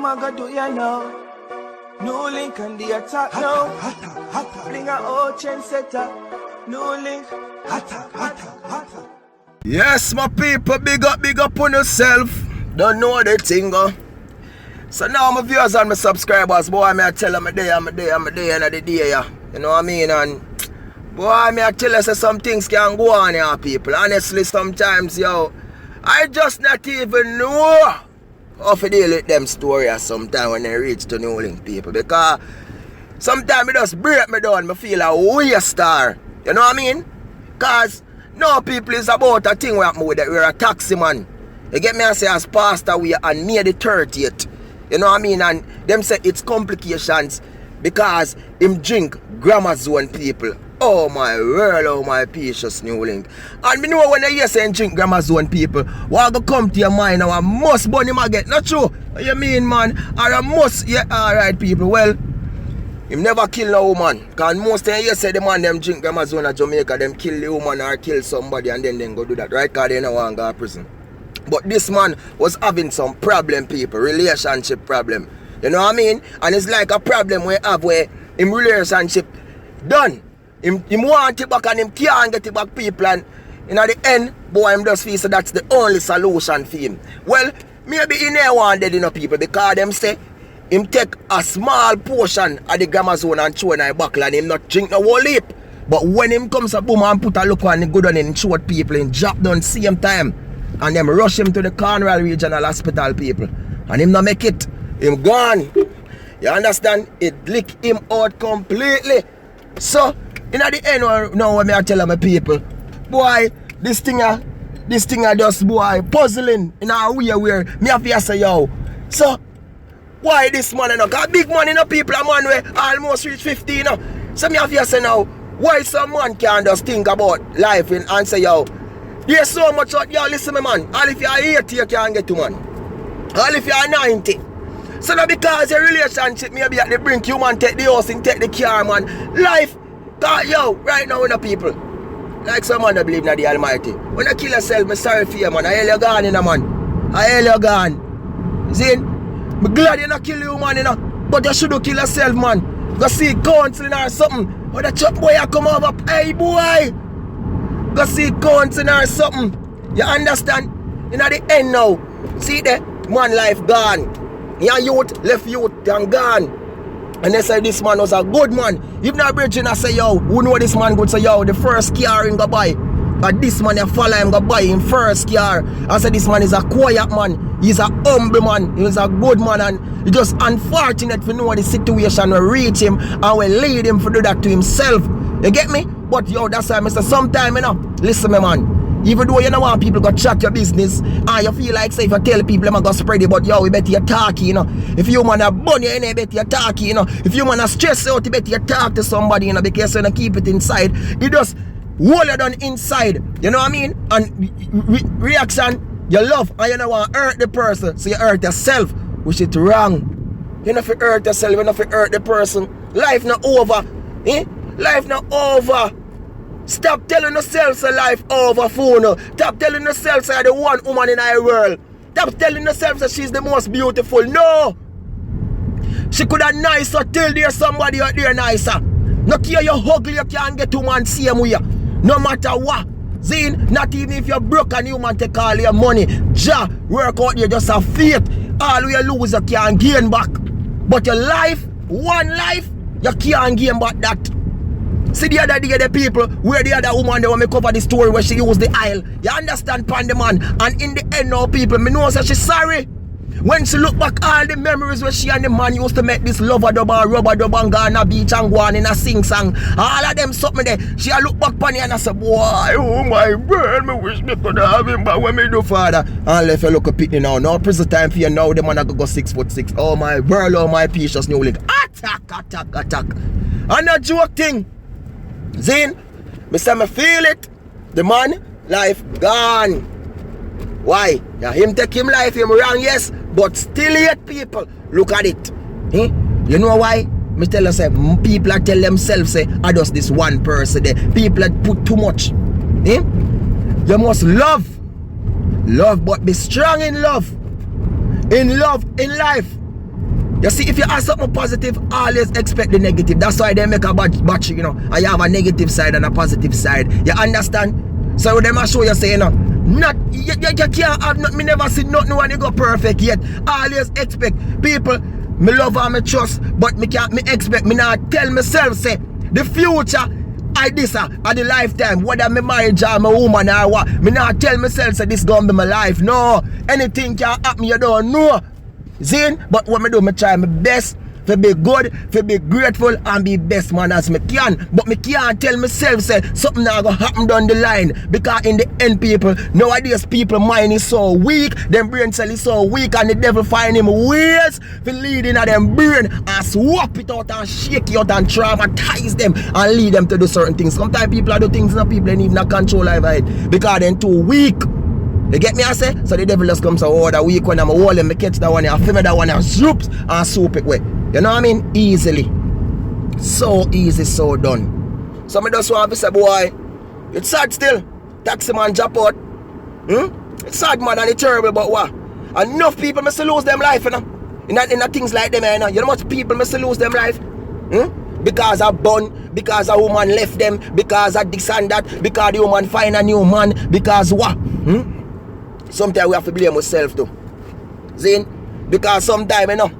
I gonna do you now? New link and the attack now. Bring a old chain setter. New link. Hotter. Yes, my people, big up on yourself. Don't know the thing, So now my viewers and my subscribers, boy, I tell them I'm a day end of the day, yeah. You know what I mean? And boy, I tell you some things can go on here, people. Honestly, sometimes, yo, I just not even know how to deal with them stories sometimes when they reach to New Link, people. Because sometimes it just break me down, I feel a weird star. You know what I mean? Because no, people, is about a thing where we're a taxi man. You get me? I say as pastor we are on May the 30th. You know what I mean? And them say it's complications because him drink grammar zone, people. Oh my world, oh my precious New Link. And me know when I hear saying drink grammar zone, people, what go come to your mind now? I must burn him again. Not true. What you mean, man? Or I must, yeah, alright, people. Well, him never kill no woman. Because most of you say the man them drink grammar zone at Jamaica, them kill the woman or kill somebody and then go do that, right? Because they don't want to go to prison. But this man was having some problem, people, relationship problem. You know what I mean? And it's like a problem we have where him relationship done. Him want it back and him can't get it back, people. And at the end, boy, him just feel so that's the only solution for him. Well, maybe he never wanted, you know, people, because them say him take a small portion of the grammar zone and throw in his buckle and him not drink no whole heap. But when him comes up, boom, and put a look on the good on him, short people, and drop down same time. And them rush him to the Cornwall Regional Hospital, people. And him not make it. Him gone. You understand? It lick him out completely. So, in the end, now when I tell my people, boy, this thing just, boy, puzzling in a way where me have to say, yo. So, why this man, you know? Because big man, you know, people, a man where almost reach 50, you know. So, me have to say now, why some man can't just think about life and say, yo, there's so much out, yo, listen me, man. All if you're 80, you can't get to, man. All if you're 90. So now because your relationship maybe at the brink, you man take the house and take the car, man. Life, yo, right now, you know, people. Like some man that believe in the Almighty. When you kill yourself, I'm sorry for you, man. I hell you gone, you know, man. I hell you gone. See? I'm glad you not kill you, man, you know. But you should kill yourself, man. Go see counseling or something. Or the chop boy you come over, hey, boy. Go see counseling or something. You understand? You know the end now. See that? Man life gone. Your youth, left youth, and gone. And they say this man was a good man. If not bridging, I say, yo, who know this man good? Say, yo, the first car him go buy. But this man, you follow him go buy him first car. I say this man is a quiet man. He's a humble man. He's a good man. And it's just unfortunate for know the situation will reach him and will lead him to do that to himself. You get me? But yo, that's why I say sometime, you know, listen me, man. Even though you don't want people to chat your business and you feel like say if you tell people I'm gonna spread it, but yo, we better you talk, you know. If you man a bun you better you talk, you know. If you man a stress out, you better you talk to somebody, you know, because you don't keep it inside. You just hold it on inside. You know what I mean? And reaction, you love and you don't want to hurt the person, so you hurt yourself, which is wrong. You know if you hurt yourself, you know if you hurt the person. Life not over. Life not over. Stop telling yourself that life over, phone. Stop telling yourself that you're the one woman in the world. Stop telling yourself that she's the most beautiful. No! She could have nicer till there's somebody out there nicer. No care you're ugly, you can't get to man same way. No matter what. Zine, not even if you're broke and you man take all your money. Work out there just a faith. All you lose you can't gain back. But your life, one life, you can't gain back that. See the other day the people where the other woman they want me cover the story where she used the aisle. You understand, pan the man. And in the end now people, me know that she's sorry. When she look back all the memories where she and the man used to make this lover dub and rubber dub and go on a beach and go on in a sing song. All of them something there. She a look back pan and I say, boy, oh my God, me wish me could have him, but when me do father. And if you look up it now, no prison time for you now, the man a go 6'6". Oh my world, oh my precious New Link. Attack. And a joke thing. Zine, me say me feel it. The man, life gone. Why? Yeah, him take him life, him wrong, yes. But still yet people, look at it. You know why? Me tell you say, people that tell themselves say, I just this one person there. People that put too much. You must love. Love, but be strong in love. In love, in life. You see, if you ask something positive, always expect the negative. That's why they make a battery, you know. And you have a negative side and a positive side. You understand? So them show you say, you know, not you can't have nothing. Me never see nothing when you go perfect yet. Always expect people. Me love and me trust, but me can't. Me expect. Me not tell myself say the future. I this at the lifetime, whether me marriage or my woman or what. Me not tell myself say this gonna be my life. No, anything can happen. You don't know. Zin, but what me do, me try my best to be good, to be grateful and be best man as me can. But me can't tell myself say something not gonna happen down the line. Because in the end people, nowadays people mind is so weak, them brain cell is so weak and the devil find him ways to lead in them brain and swap it out and shake it out and traumatize them and lead them to do certain things. Sometimes people do things that people ain't even not control life right because they're too weak. You get me I say? So the devil just comes out oh, the week when I'm holding me catch that one, I film that one and swoops and swoop it away. You know what I mean? Easily. So easy, so done. So me just want to say, boy, it's sad still. Taxi man drop out. It's sad man and it's terrible, but what? Enough people must lose them life, you know? In a things like them, you know? You know how much people must lose them life? Because of bun, because a woman left them, because of this and that, because the woman find a new man, because what? Sometimes we have to blame ourselves too. See? Because sometimes, you know,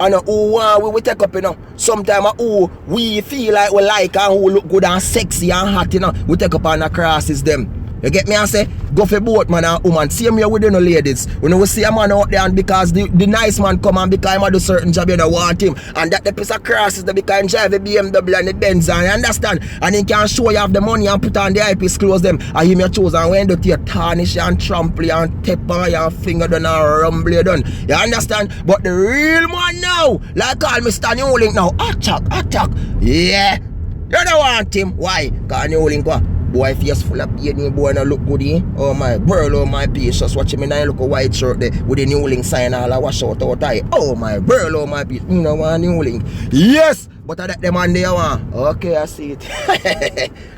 and who we take up, you know, sometimes who we feel like we like and who look good and sexy and hot, you know, we take up on the crosses them. You get me I say? Go for both man and woman. Same here with you know ladies. When we see a man out there and because the nice man come and because him do certain job you don't want him. And that the piece of crosses that because him drive the BMW and the Benz and you understand? And he can show you have the money and put on the eyepiece close them. And him your choose and when you tarnish and trample and tap on your finger done and rumble you done. You understand? But the real man now, like all Mr. New Link now, attack. Yeah. You don't want him. Why? Because New Link what? Boy face full of beard, boy no look good eh? Oh my girl, oh my piece. Just watch him in a look a white shirt there with the New Link sign all a wash out eye. Oh my girl, oh my piece. You know want New Link. Yes! But I that the man there one. Okay, I see it.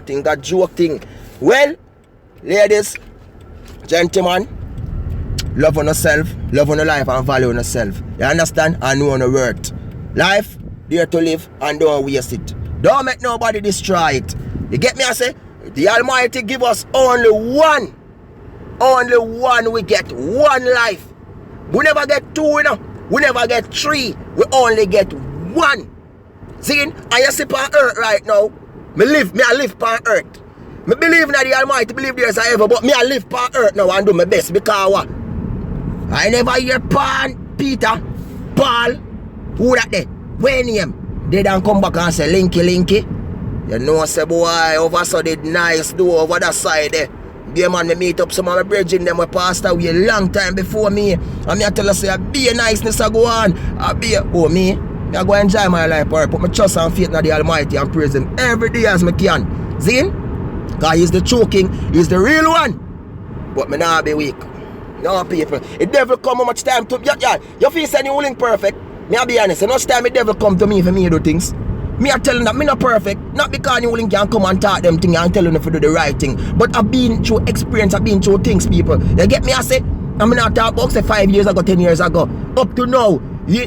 Think that joke thing. Well, ladies, gentlemen, love on yourself, love on your life and value on yourself. You understand? And know on your worth. Life, there to live and don't waste it. Don't make nobody destroy it. You get me I say? The Almighty give us only one. Only one we get. One life. We never get two, you know. We never get three. We only get one. See? I see on earth right now. I live on earth. I believe in the Almighty, believe there's a ever, but I live on earth now and do my best because what? I never hear Peter, Paul, who that there? When him? They don't come back and say linky. You know, say boy, over so did nice do over that side there. Yeah, man, me meet up some of my brethren them with passed away a long time before me. And me I tell her say, be a niceness I go on. I be a, oh me, I go enjoy my life, or put my trust and faith in the Almighty and praise him every day as me can. See? Because he's the true king, he's the real one. But me not be weak. No people. The devil come how much time to you feel say you link perfect. Me I be honest, how much time the devil come to me for me to do things. Me are telling that me not perfect. Not because you can come and talk them things and tell them if you do the right thing. But I've been through experience, I've been through things, people. You get me? I say, I'm not talking about say 5 years ago, 10 years ago. Up to now,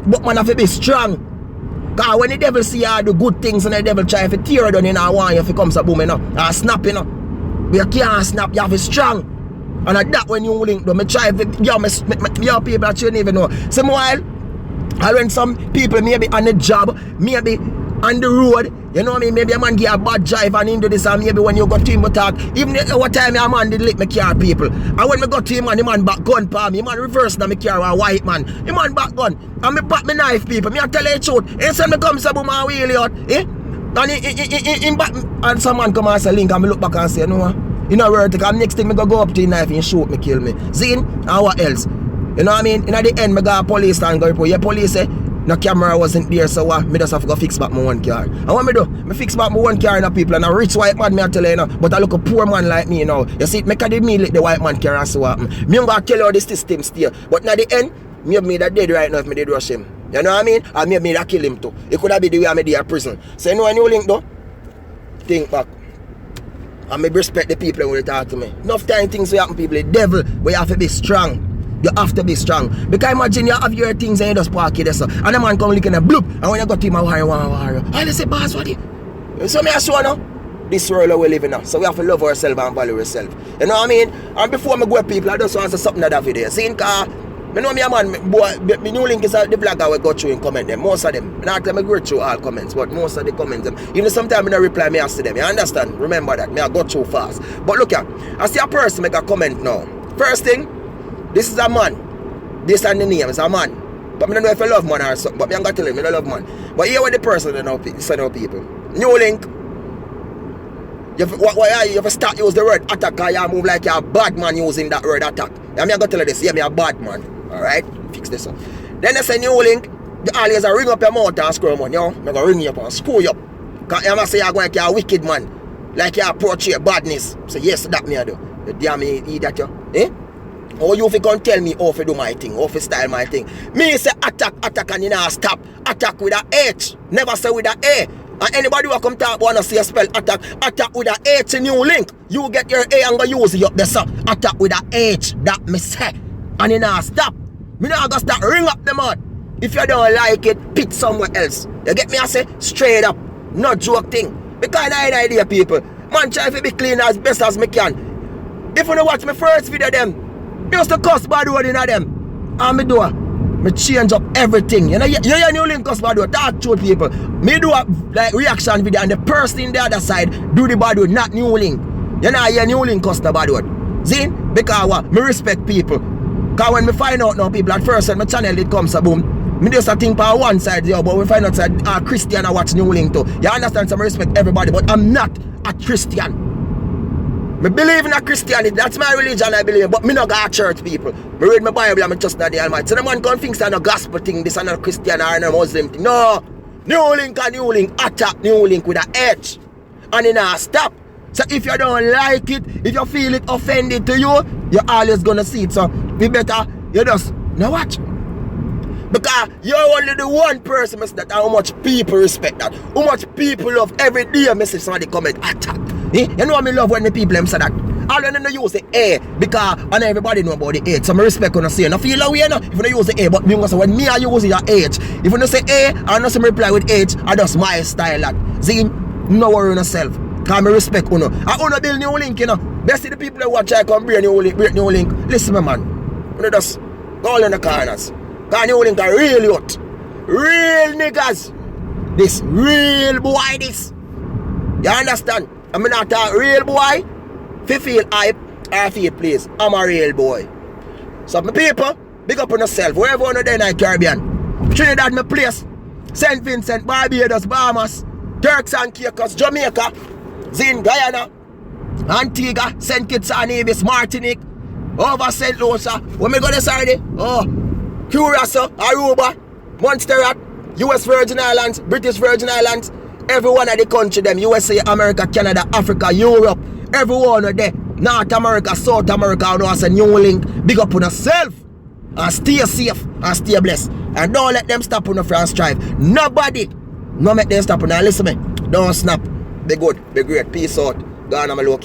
but man have to be strong. Because when the devil see you do good things and the devil try to tear it down, you know, want you to come to boom, you know, and snap, you know. But you can't snap, you have to be strong. And at that when you link them, I try to, me people that you don't even know. Some while, I when some people maybe on the job, maybe on the road, you know what I mean? Maybe a man give a bad drive and into this, and maybe when you go to him but talk, even what time a man did lick me car people. And when me go to him and the man back gun for me, man reverse na me car a white man. The man back gun. And me back me knife people. Me a tell you the truth. He said me come say boom and wheel out. And in back and some man come and say link and me look back and say, no, you know where to come. Next thing me go up to the knife and shoot me, kill me. Zin, and what else? You know what I mean? In the end me go police and go report. Yeah, police say no camera wasn't there, so me just have to go fix back my one car. And what me do? Me fix back my one car in the people and a rich white man me I tell you, you know, but I look a poor man like me, you know. You see, me can immediately the white man car and so what happen. Me gonna tell you how the system still. But in the end, me have made that dead right now if me did rush him. You know what I mean? And me have made that kill him too. It could have been the way I made the prison. So you know when you link though? Think back. And me respect the people when they talk to me. Enough time things will happen, people. The devil, we have to be strong. You have to be strong. Because imagine you have your things and you just park it there, so. And the man come looking at bloop. And when you go to him, I warrior. I say, boss, what you? So me I show now. This world we live in now. So we have to love ourselves and value ourselves. You know what I mean? And before I go with people, I just want to say something that video. See, car, I know me a man, boy, my new link is the vlogger we go through and comment them. Most of them. I not tell me go through all comments, but most of the comments them. Even sometimes I don't reply, me ask them. You understand? Remember that. Me I go through fast. But look here, I see a person make a comment now. First thing, this is a man. This and the name is a man. But I don't know if I love man or something. But I got to tell him I don't love man. But here what the person that now people. New link. You have to start use the word attack, because you move like you're a bad man using that word attack. I'm going to tell you this, yeah, me a bad man. Alright? Fix this up. Then they say new link, you always ring up your mouth and screw man, you know? I'm going to ring you up and screw you up. Because you must say you're going like you're a wicked man. Like you approach your badness. So yes, that me I do. You damn idiot, you. Eh? Or you can tell me how to do my thing, how to style my thing. Me say attack, and you know stop. Attack with a H. Never say with a A. And anybody who come talk wanna see a spell attack with a H in new link. You get your A and go use it up there, sir. Attack with a H. That me say. And you know stop. Me not gonna start ring up the man. If you don't like it, pick somewhere else. You get me? I say straight up. Not joke thing. Because I ain't idea people. Man try to be clean as best as me can. If you don't watch my first video them, me used to cuss bad word in them. And me do me change up everything. You know, you hear new link cuss bad word, talk to people. Me do a like reaction video and the person in the other side do the bad word, not new link. You know, hear new link cuss the bad word. See? Because what? Me respect people. Because when me find out now people at first when my channel it comes a boom, me just a think on one side, yo, but we find out that Christian I watch new link too. You understand? So I respect everybody, but I'm not a Christian. I believe in a Christianity, that's my religion I believe, but me not got church people. I read my Bible and I trust in the Almighty. So the man can think it's a gospel thing, this is not a Christian or a Muslim thing. No, new link, attack new link with a H. And it not stop. So if you don't like it, if you feel it offended to you, you're always gonna see it. So be better, you just, now watch. Because you're only the one person that how much people respect that. How much people love every day message on the comment attack. You know what I love when the people say that. All when they use the A because and everybody know about the H. So I respect when I say I feel away if you don't use the A, but me say when me I use your H. If you don't say A and not some reply with H, I just my style that. See, no worry on yourself. Because I respect uno. I uno build new link, you know. Best the people that watch I come break new link. Listen, my man. You just go all in the corners. Because new link are real hot. Real niggas. This real boy this. You understand? I'm not a real boy. If you feel hype or feel please, I'm a real boy. So my people, big up on yourself. Wherever you're there in the Caribbean. Trinidad my place. St. Vincent, Barbados, Bahamas, Turks and Caicos, Jamaica, Zin, Guyana, Antigua, St. Kitts and Nevis, Martinique, over St. Lucia. When we go to Saturday, Curacao, Aruba, Montserrat, US Virgin Islands, British Virgin Islands, every one of the country them, USA, America, Canada, Africa, Europe, everyone are there. North America, South America, and also new link. Big up on yourself. And stay safe and stay blessed. And don't let them stop on the front strive. Nobody. No make them stop on. Now listen me. Don't snap. Be good. Be great. Peace out. Go on, I'm a low.